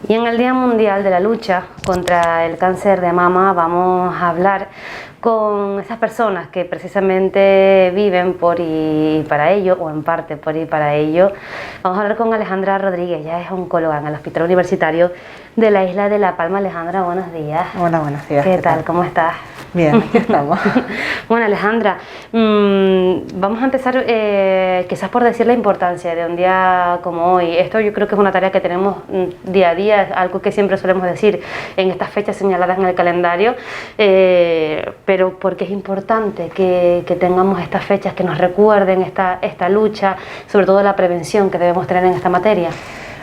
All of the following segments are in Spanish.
Y en el Día Mundial de la Lucha contra el Cáncer de Mama vamos a hablar con esas personas que precisamente viven por y para ello, o en parte por y para ello. Vamos a hablar con Alejandra Rodríguez, ella es oncóloga en el Hospital Universitario de la Isla de La Palma. Alejandra, buenos días. Hola, buenos días. ¿Qué tal? ¿Cómo estás? Bien, aquí estamos. Bueno, Alejandra, vamos a empezar quizás por decir la importancia de un día como hoy. Esto yo creo que es una tarea que tenemos día a día, es algo que siempre solemos decir en estas fechas señaladas en el calendario, pero porque es importante que tengamos estas fechas que nos recuerden esta lucha, sobre todo la prevención que debemos tener en esta materia.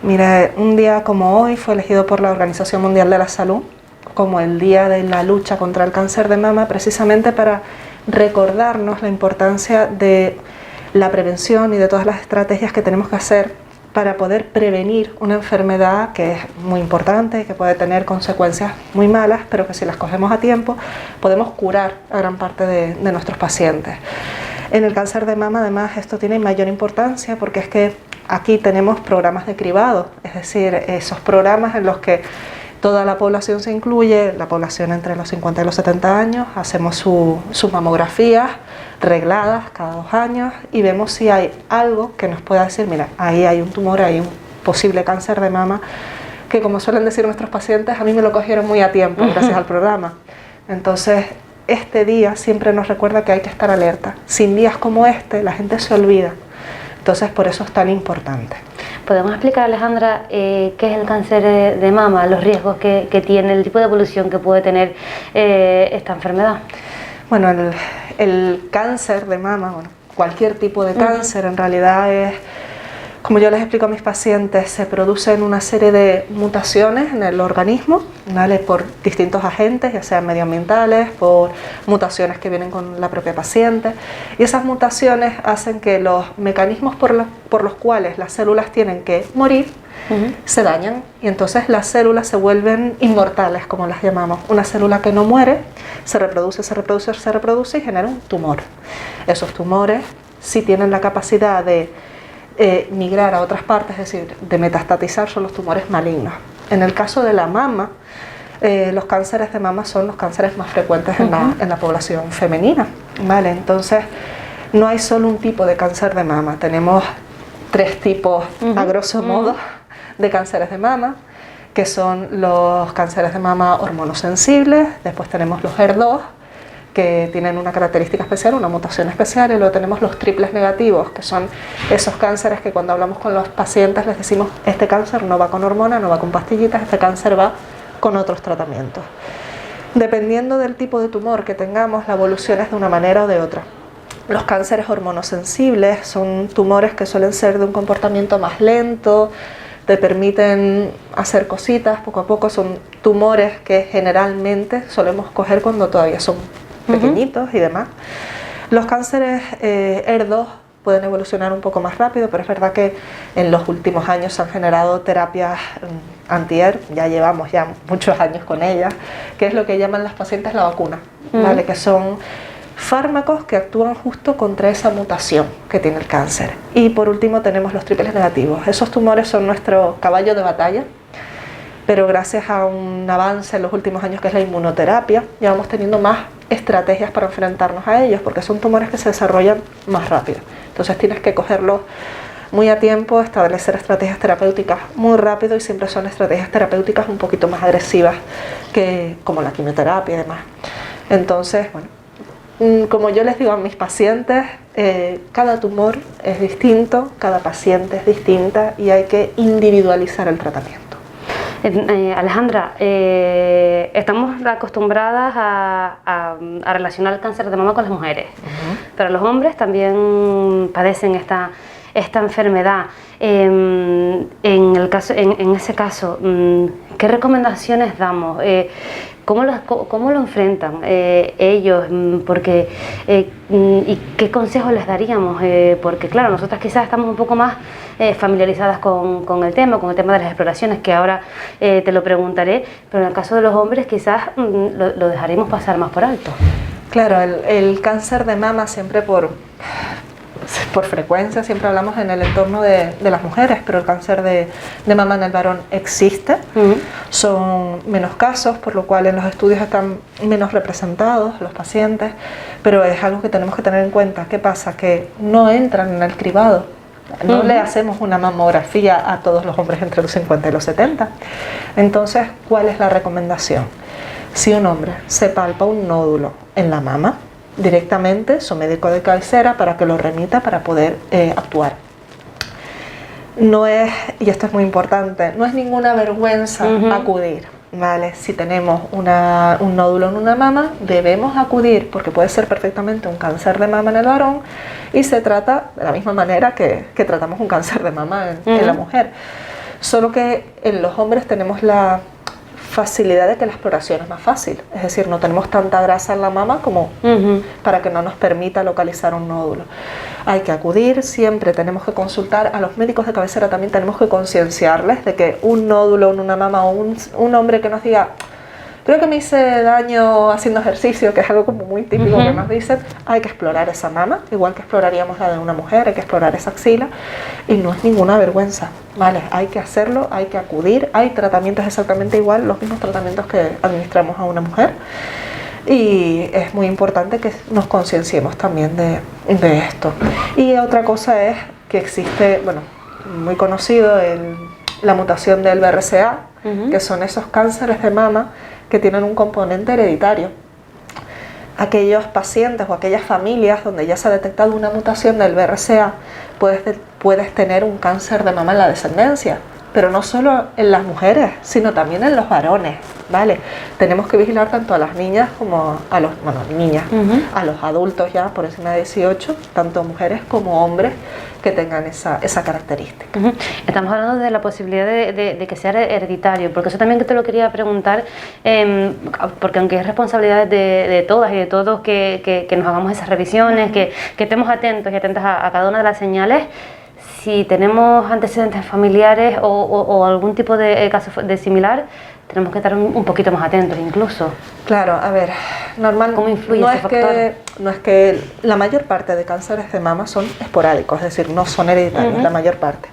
Mira, un día como hoy fue elegido por la Organización Mundial de la Salud como el Día de la Lucha contra el Cáncer de Mama, precisamente para recordarnos la importancia de la prevención y de todas las estrategias que tenemos que hacer para poder prevenir una enfermedad que es muy importante, que puede tener consecuencias muy malas, pero que si las cogemos a tiempo podemos curar a gran parte de nuestros pacientes. En el cáncer de mama, además, esto tiene mayor importancia porque es que aquí tenemos programas de cribado, es decir, esos programas en los que toda la población se incluye, la población entre los 50 y los 70 años, hacemos sus mamografías regladas cada 2 años y vemos si hay algo que nos pueda decir, mira, ahí hay un tumor, hay un posible cáncer de mama, que como suelen decir nuestros pacientes, a mí me lo cogieron muy a tiempo gracias al programa. Entonces, este día siempre nos recuerda que hay que estar alerta. Sin días como este, la gente se olvida. Entonces, por eso es tan importante. ¿Podemos explicar, Alejandra, qué es el cáncer de mama, los riesgos que tiene, el tipo de evolución que puede tener esta enfermedad? Bueno, el cáncer de mama, bueno, cualquier tipo de cáncer en realidad es, como yo les explico a mis pacientes, se producen una serie de mutaciones en el organismo, ¿vale? Por distintos agentes, ya sean medioambientales, por mutaciones que vienen con la propia paciente. Y esas mutaciones hacen que los mecanismos por los cuales las células tienen que morir se dañan y entonces las células se vuelven inmortales, como las llamamos. Una célula que no muere se reproduce, se reproduce, se reproduce y genera un tumor. Esos tumores sí tienen la capacidad de migrar a otras partes, es decir, de metastatizar, son los tumores malignos. En el caso de la mama, los cánceres de mama son los cánceres más frecuentes en la población femenina, ¿vale? Entonces, no hay solo un tipo de cáncer de mama, tenemos 3 tipos, a grosso modo, de cánceres de mama, que son los cánceres de mama hormonosensibles, después tenemos los HER2, que tienen una característica especial, una mutación especial, y luego tenemos los triples negativos, que son esos cánceres que cuando hablamos con los pacientes les decimos, este cáncer no va con hormonas, no va con pastillitas, este cáncer va con otros tratamientos. Dependiendo del tipo de tumor que tengamos, la evolución es de una manera o de otra. Los cánceres hormonosensibles son tumores que suelen ser de un comportamiento más lento, te permiten hacer cositas poco a poco, son tumores que generalmente solemos coger cuando todavía son pequeñitos y demás. Los cánceres HER2 pueden evolucionar un poco más rápido, pero es verdad que en los últimos años se han generado terapias anti-ER, ya llevamos ya muchos años con ellas, que es lo que llaman las pacientes la vacuna, ¿vale? Que son fármacos que actúan justo contra esa mutación que tiene el cáncer. Y por último tenemos los triples negativos. Esos tumores son nuestro caballo de batalla, pero gracias a un avance en los últimos años que es la inmunoterapia, ya vamos teniendo más estrategias para enfrentarnos a ellos, porque son tumores que se desarrollan más rápido. Entonces tienes que cogerlos muy a tiempo, establecer estrategias terapéuticas muy rápido y siempre son estrategias terapéuticas un poquito más agresivas que como la quimioterapia y demás. Entonces, bueno, como yo les digo a mis pacientes, cada tumor es distinto, cada paciente es distinta y hay que individualizar el tratamiento. Alejandra, estamos acostumbradas a relacionar el cáncer de mama con las mujeres, pero los hombres también padecen esta enfermedad. En ese caso, ¿qué recomendaciones damos? ¿Cómo lo enfrentan ellos? ¿Y qué consejos les daríamos? Porque claro, nosotras quizás estamos un poco más familiarizadas con el tema de las exploraciones, que ahora te lo preguntaré, pero en el caso de los hombres quizás lo dejaremos pasar más por alto. Claro, el cáncer de mama siempre por por frecuencia siempre hablamos en el entorno de las mujeres, pero el cáncer de mama en el varón existe. Son menos casos, por lo cual en los estudios están menos representados los pacientes, pero es algo que tenemos que tener en cuenta. ¿Qué pasa? Que no entran en el cribado. No le hacemos una mamografía a todos los hombres entre los 50 y los 70. Entonces, ¿cuál es la recomendación? Si un hombre se palpa un nódulo en la mama, directamente su médico de cabecera para que lo remita para poder actuar. No es, y esto es muy importante, no es ninguna vergüenza acudir, ¿vale? Si tenemos un nódulo en una mama, debemos acudir porque puede ser perfectamente un cáncer de mama en el varón y se trata de la misma manera que tratamos un cáncer de mama en la mujer. Solo que en los hombres tenemos la facilidad de que la exploración es más fácil, es decir, no tenemos tanta grasa en la mama como para que no nos permita localizar un nódulo. Hay que acudir, siempre tenemos que consultar a los médicos de cabecera, también tenemos que concienciarles de que un nódulo en una mama o un hombre que nos diga creo que me hice daño haciendo ejercicio, que es algo como muy típico que nos dicen, hay que explorar esa mama, igual que exploraríamos la de una mujer, hay que explorar esa axila, y no es ninguna vergüenza, ¿vale? Hay que hacerlo, hay que acudir, hay tratamientos exactamente igual, los mismos tratamientos que administramos a una mujer, y es muy importante que nos concienciemos también de esto. Y otra cosa es que existe, bueno, muy conocido, la mutación del BRCA, que son esos cánceres de mama que tienen un componente hereditario. Aquellos pacientes o aquellas familias donde ya se ha detectado una mutación del BRCA, puedes tener un cáncer de mama en la descendencia, pero no solo en las mujeres, sino también en los varones, ¿vale? Tenemos que vigilar tanto a las niñas como a los, a los adultos ya por encima de 18, tanto mujeres como hombres que tengan esa característica. Estamos hablando de la posibilidad de que sea hereditario, porque eso también que te lo quería preguntar, porque aunque es responsabilidad de todas y de todos que nos hagamos esas revisiones, que estemos atentos y atentas a cada una de las señales, si tenemos antecedentes familiares o algún tipo de caso de similar, tenemos que estar un poquito más atentos incluso. Claro, a ver, normalmente ¿cómo influye ese factor? No es que la mayor parte de cánceres de mama son esporádicos, es decir, no son hereditarios, la mayor parte.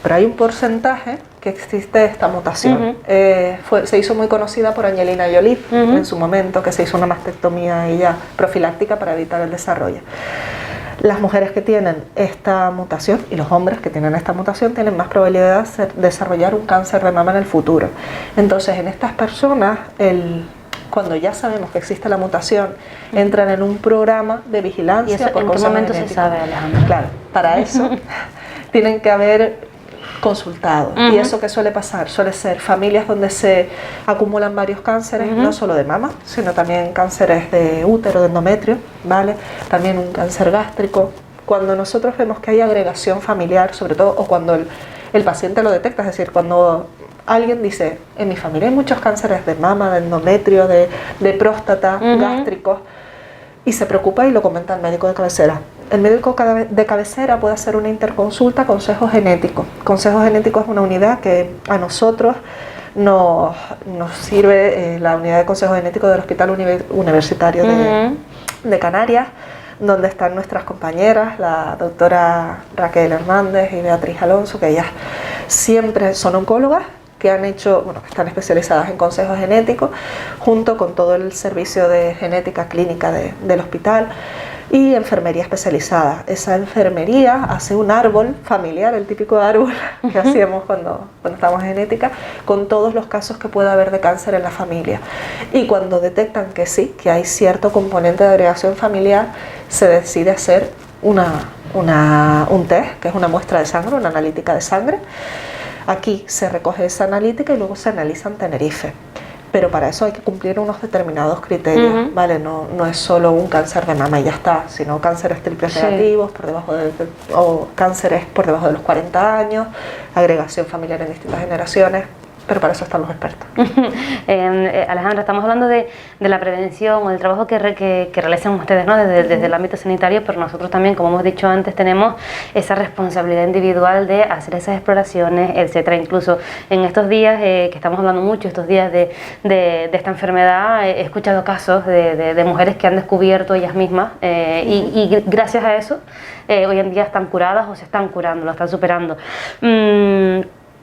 Pero hay un porcentaje que existe esta mutación. Se hizo muy conocida por Angelina Jolie en su momento, que se hizo una mastectomía ella profiláctica para evitar el desarrollo. Las mujeres que tienen esta mutación y los hombres que tienen esta mutación tienen más probabilidad de desarrollar un cáncer de mama en el futuro. Entonces, en estas personas, cuando ya sabemos que existe la mutación, entran en un programa de vigilancia. ¿Y eso en qué momento se sabe, Alejandra? Claro, para eso tienen que haber consultado. ¿Y eso qué suele pasar? Suele ser familias donde se acumulan varios cánceres, no solo de mama, sino también cánceres de útero, de endometrio, ¿vale? También un cáncer gástrico. Cuando nosotros vemos que hay agregación familiar, sobre todo, o cuando el paciente lo detecta, es decir, cuando alguien dice, en mi familia hay muchos cánceres de mama, de endometrio, de próstata, gástricos, y se preocupa y lo comenta el médico de cabecera. El médico de cabecera puede hacer una interconsulta consejo genético. Consejo genético es una unidad que a nosotros nos sirve, la unidad de consejo genético del Hospital Universitario de Canarias, donde están nuestras compañeras, la doctora Raquel Hernández y Beatriz Alonso, que ellas siempre son oncólogas, que han hecho, bueno, que están especializadas en consejo genético, junto con todo el servicio de genética clínica del hospital y enfermería especializada. Esa enfermería hace un árbol familiar, el típico árbol que hacíamos cuando estábamos en genética, con todos los casos que pueda haber de cáncer en la familia. Y cuando detectan que sí, que hay cierto componente de agregación familiar, se decide hacer un test, que es una muestra de sangre, una analítica de sangre. Aquí se recoge esa analítica y luego se analiza en Tenerife. Pero para eso hay que cumplir unos determinados criterios, ¿vale? No es solo un cáncer de mama y ya está, sino cánceres triples negativos o cánceres por debajo de los 40 años, agregación familiar en distintas generaciones. pero para eso están los expertos. Alejandra, estamos hablando de la prevención o del trabajo que realizan ustedes, ¿no? Desde el ámbito sanitario, pero nosotros también, como hemos dicho antes, tenemos esa responsabilidad individual de hacer esas exploraciones, etcétera. Incluso en estos días, que estamos hablando mucho, estos días de esta enfermedad, he escuchado casos de mujeres que han descubierto ellas mismas y gracias a eso hoy en día están curadas o se están curando, lo están superando.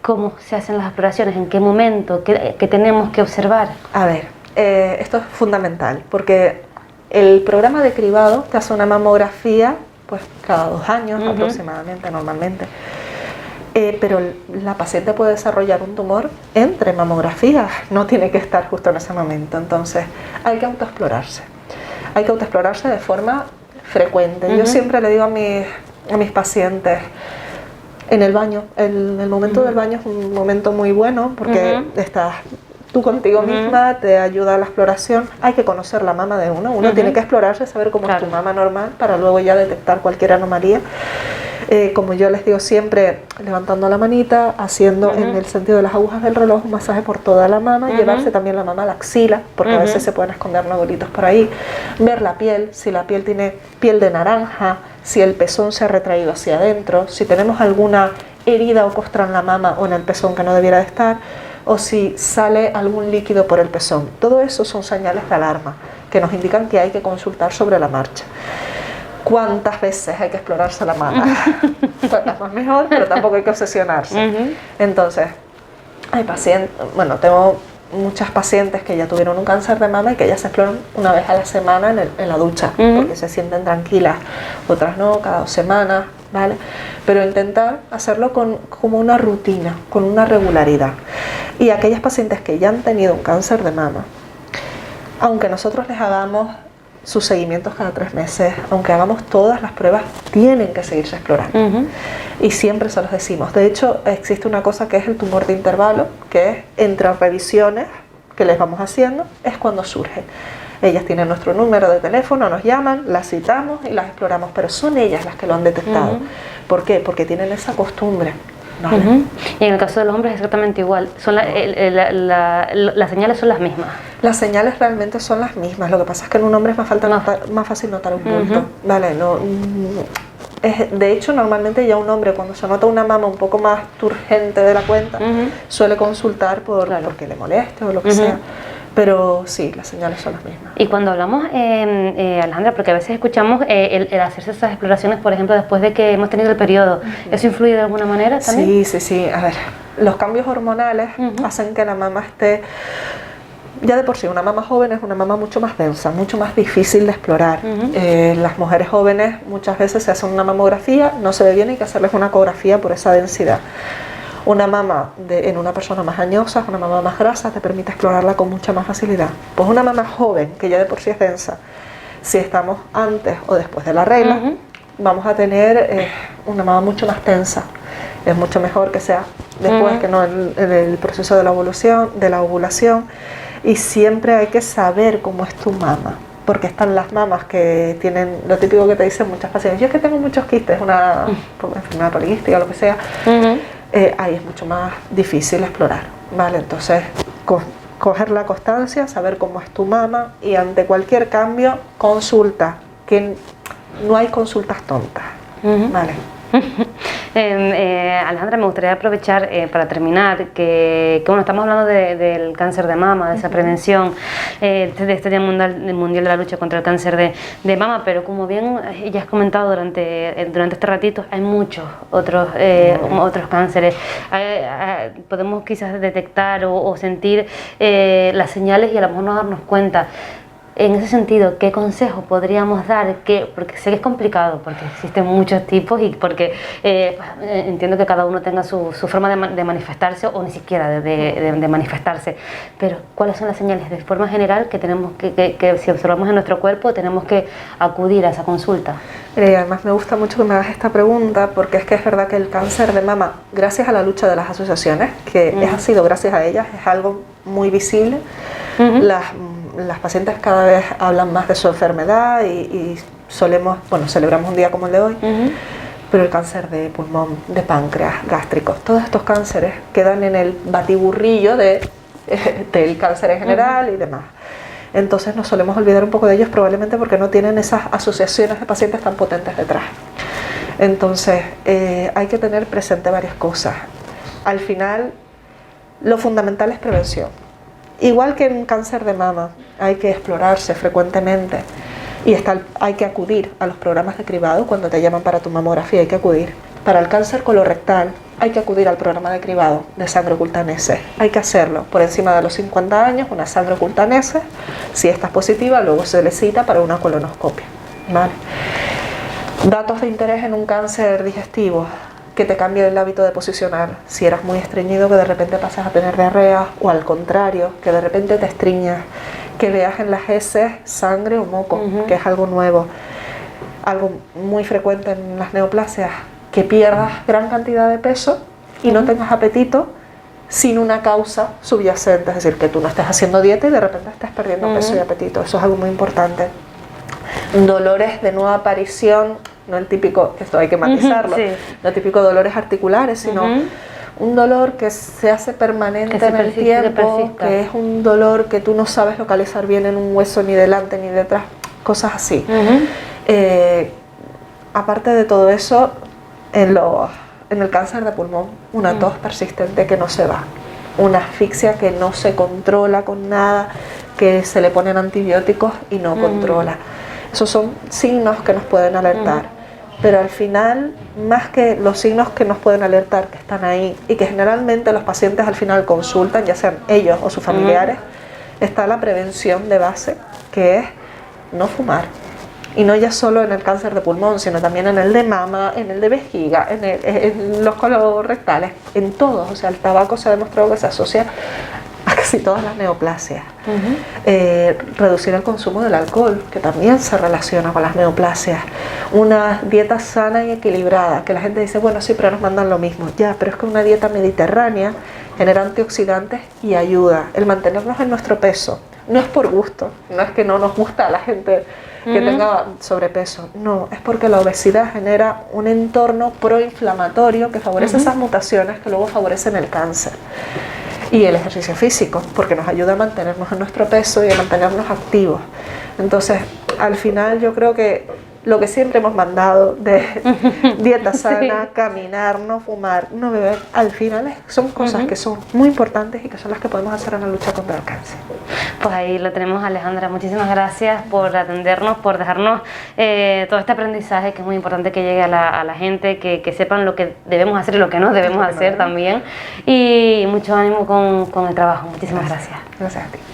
¿Cómo se hacen las exploraciones? ¿En qué momento? ¿Qué tenemos que observar? A ver, esto es fundamental porque el programa de cribado te hace una mamografía pues cada 2 años aproximadamente, normalmente. Pero la paciente puede desarrollar un tumor entre mamografías, no tiene que estar justo en ese momento. Entonces hay que autoexplorarse. Hay que autoexplorarse de forma frecuente. Yo siempre le digo a mis pacientes, en el baño, el momento del baño es un momento muy bueno porque estás tú contigo misma, te ayuda a la exploración. Hay que conocer la mama de uno tiene que explorarse, saber cómo es tu mama normal para luego ya detectar cualquier anomalía. Como yo les digo siempre, levantando la manita, haciendo en el sentido de las agujas del reloj un masaje por toda la mama, llevarse también la mama a la axila, porque a veces se pueden esconder nodulitos por ahí, ver la piel, si la piel tiene piel de naranja, si el pezón se ha retraído hacia adentro, si tenemos alguna herida o costra en la mama o en el pezón que no debiera de estar, o si sale algún líquido por el pezón. Todo eso son señales de alarma que nos indican que hay que consultar sobre la marcha. ¿Cuántas veces hay que explorarse la mama? Cuantas más mejor, pero tampoco hay que obsesionarse. Entonces, hay pacientes, bueno, tengo muchas pacientes que ya tuvieron un cáncer de mama y que ellas se exploran una vez a la semana en la ducha, porque se sienten tranquilas, otras no, cada 2 semanas, ¿vale? Pero intentar hacerlo como una rutina, con una regularidad. Y aquellas pacientes que ya han tenido un cáncer de mama, aunque nosotros les hagamos sus seguimientos cada 3 meses, aunque hagamos todas las pruebas, tienen que seguirse explorando. Y siempre se los decimos. De hecho, existe una cosa que es el tumor de intervalo, que es entre revisiones que les vamos haciendo, es cuando surge. Ellas tienen nuestro número de teléfono, nos llaman, las citamos y las exploramos, pero son ellas las que lo han detectado. ¿Por qué? Porque tienen esa costumbre. ¿Vale? Y en el caso de los hombres es exactamente igual, son las señales son las mismas. Las señales realmente son las mismas, lo que pasa es que en un hombre es más fácil notar un bulto, ¿vale? De hecho, normalmente ya un hombre cuando se nota una mama un poco más turgente de la cuenta, suele consultar porque le moleste o lo que sea. Pero sí, las señales son las mismas. Y cuando hablamos, Alejandra, porque a veces escuchamos el hacerse esas exploraciones, por ejemplo, después de que hemos tenido el periodo, ¿eso influye de alguna manera también? Sí. A ver, los cambios hormonales hacen que la mama esté... Ya de por sí, una mama joven es una mama mucho más densa, mucho más difícil de explorar. Las mujeres jóvenes muchas veces se hacen una mamografía, no se ve bien, hay que hacerles una ecografía por esa densidad. Una mama en una persona más añosa, una mama más grasa, te permite explorarla con mucha más facilidad. Pues una mama joven, que ya de por sí es densa, si estamos antes o después de la regla, vamos a tener una mama mucho más tensa. Es mucho mejor que sea después que no en el proceso de la ovulación. Y siempre hay que saber cómo es tu mama, porque están las mamas que tienen lo típico que te dicen muchas pacientes: yo es que tengo muchos quistes, una enfermedad poliquística, lo que sea. Ahí es mucho más difícil explorar, ¿vale? Entonces, coger la constancia, saber cómo es tu mama y ante cualquier cambio, consulta, que no hay consultas tontas, ¿vale? Alejandra, me gustaría aprovechar para terminar que bueno, estamos hablando del cáncer de mama, de esa prevención, de este Día Mundial de la Lucha contra el Cáncer de Mama, pero como bien ya has comentado durante este ratito, hay muchos otros cánceres. Podemos quizás detectar o sentir las señales y a lo mejor no darnos cuenta. En ese sentido, ¿qué consejo podríamos dar? Porque sé que es complicado, porque existen muchos tipos y porque entiendo que cada uno tenga su forma de manifestarse o ni siquiera de manifestarse. Pero, ¿cuáles son las señales de forma general que tenemos que si observamos en nuestro cuerpo, tenemos que acudir a esa consulta? Además, me gusta mucho que me hagas esta pregunta, porque es que es verdad que el cáncer de mama, gracias a la lucha de las asociaciones, que ha sido gracias a ellas, es algo muy visible. Las pacientes cada vez hablan más de su enfermedad y celebramos un día como el de hoy, pero el cáncer de pulmón, de páncreas, gástrico, todos estos cánceres quedan en el batiburrillo del cáncer en general y demás. Entonces nos solemos olvidar un poco de ellos, probablemente porque no tienen esas asociaciones de pacientes tan potentes detrás. Entonces hay que tener presente varias cosas. Al final, lo fundamental es prevención. Igual que en un cáncer de mama, hay que explorarse frecuentemente y hay que acudir a los programas de cribado cuando te llaman para tu mamografía, hay que acudir. Para el cáncer colorectal, hay que acudir al programa de cribado de sangre oculta NS. Hay que hacerlo por encima de los 50 años, una sangre oculta NS. Si esta es positiva, luego se le cita para una colonoscopia. ¿Vale? Datos de interés en un cáncer digestivo: que te cambie el hábito de posicionar. Si eras muy estreñido, que de repente pasas a tener diarrea, o al contrario, que de repente te estriñas, que veas en las heces sangre o moco, que es algo nuevo. Algo muy frecuente en las neoplasias: que pierdas gran cantidad de peso y no tengas apetito sin una causa subyacente, es decir, que tú no estés haciendo dieta y de repente estés perdiendo peso y apetito. Eso es algo muy importante. Dolores de nueva aparición, no el típico, esto hay que matizarlo, no el típico dolores articulares, sino un dolor que se hace permanente en el tiempo, que es un dolor que tú no sabes localizar bien en un hueso ni delante ni detrás, cosas así. Aparte de todo eso, en el cáncer de pulmón, una tos persistente que no se va, una asfixia que no se controla con nada, que se le ponen antibióticos y no controla. Esos son signos que nos pueden alertar, pero al final, más que los signos que nos pueden alertar, que están ahí y que generalmente los pacientes al final consultan, ya sean ellos o sus familiares, está la prevención de base, que es no fumar. Y no ya solo en el cáncer de pulmón, sino también en el de mama, en el de vejiga, en los colorectales, en todos. O sea, el tabaco se ha demostrado que se asocia a casi todas las neoplasias. Reducir el consumo del alcohol, que también se relaciona con las neoplasias. Una dieta sana y equilibrada, que la gente dice, bueno, sí, pero nos mandan lo mismo. Ya, pero es que una dieta mediterránea genera antioxidantes y ayuda. El mantenernos en nuestro peso no es por gusto, no es que no nos gusta a la gente que tenga sobrepeso, no, es porque la obesidad genera un entorno proinflamatorio que favorece esas mutaciones que luego favorecen el cáncer. Y el ejercicio físico, porque nos ayuda a mantenernos en nuestro peso y a mantenernos activos. Entonces, al final yo creo que lo que siempre hemos mandado de dieta sana, caminar, no fumar, no beber, al final son cosas que son muy importantes y que son las que podemos hacer en la lucha contra el cáncer. Pues ahí lo tenemos, Alejandra. Muchísimas gracias por atendernos, por dejarnos todo este aprendizaje, que es muy importante que llegue a la gente, que sepan lo que debemos hacer y lo que no debemos hacer también. Y mucho ánimo con el trabajo. Muchísimas gracias. Gracias a ti.